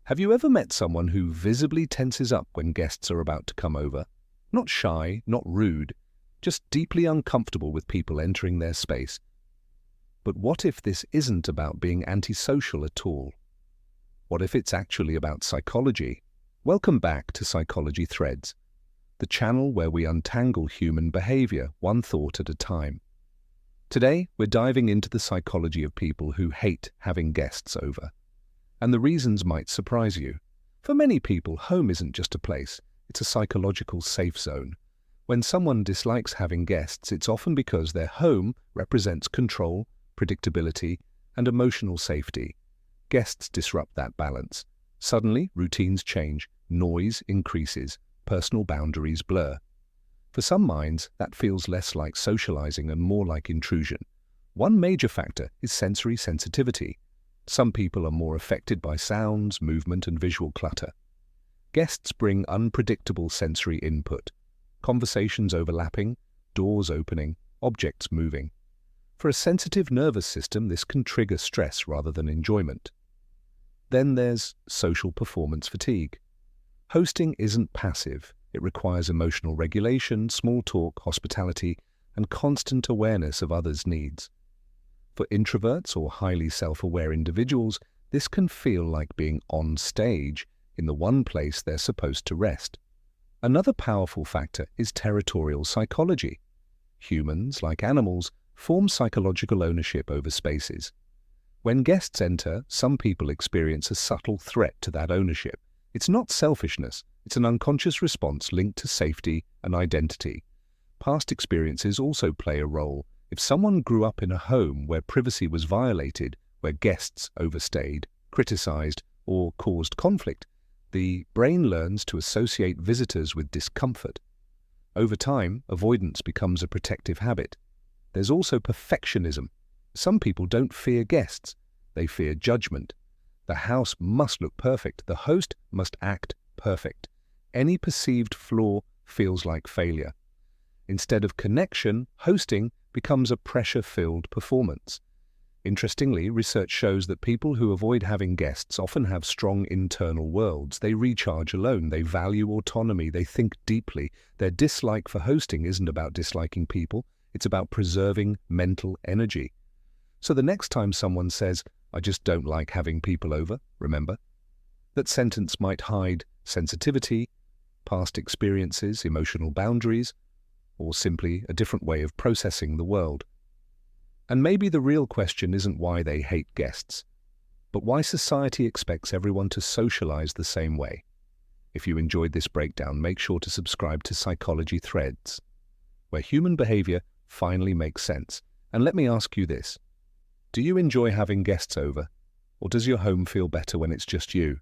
Have you ever met someone who visibly tenses up when guests are about to come over? Not shy, not rude, just deeply uncomfortable with people entering their space. But what if this isn't about being antisocial at all? What if it's actually about psychology? Welcome back to Psychology Threads, the channel where we untangle human behavior one thought at a time. Today, we're diving into the psychology of people who hate having guests over. And the reasons might surprise you. For many people, home isn't just a place, it's a psychological safe zone. When someone dislikes having guests, it's often because their home represents control, predictability, and emotional safety. Guests disrupt that balance. Suddenly, routines change, noise increases, personal boundaries blur. For some minds, that feels less like socializing and more like intrusion. One major factor is sensory sensitivity. Some people are more affected by sounds, movement, and visual clutter. Guests bring unpredictable sensory input, conversations overlapping, doors opening, objects moving. For a sensitive nervous system, this can trigger stress rather than enjoyment. Then there's social performance fatigue. Hosting isn't passive. It requires emotional regulation, small talk, hospitality, and constant awareness of others' needs. For introverts or highly self-aware individuals, this can feel like being on stage in the one place they're supposed to rest. Another powerful factor is territorial psychology. Humans, like animals, form psychological ownership over spaces. When guests enter, some people experience a subtle threat to that ownership. It's not selfishness, it's an unconscious response linked to safety and identity. Past experiences also play a role. If someone grew up in a home where privacy was violated, where guests overstayed, criticized, or caused conflict, the brain learns to associate visitors with discomfort. Over time, avoidance becomes a protective habit. There's also perfectionism. Some people don't fear guests, they fear judgment. The house must look perfect, the host must act perfect. Any perceived flaw feels like failure. Instead of connection, hosting becomes a pressure-filled performance. Interestingly, research shows that people who avoid having guests often have strong internal worlds. They recharge alone, they value autonomy, they think deeply. Their dislike for hosting isn't about disliking people, it's about preserving mental energy. So the next time someone says, "I just don't like having people over," remember, that sentence might hide sensitivity, past experiences, emotional boundaries, or simply a different way of processing the world. And maybe the real question isn't why they hate guests, but why society expects everyone to socialize the same way. If you enjoyed this breakdown, make sure to subscribe to Psychology Threads, where human behavior finally makes sense. And let me ask you this. Do you enjoy having guests over, or does your home feel better when it's just you?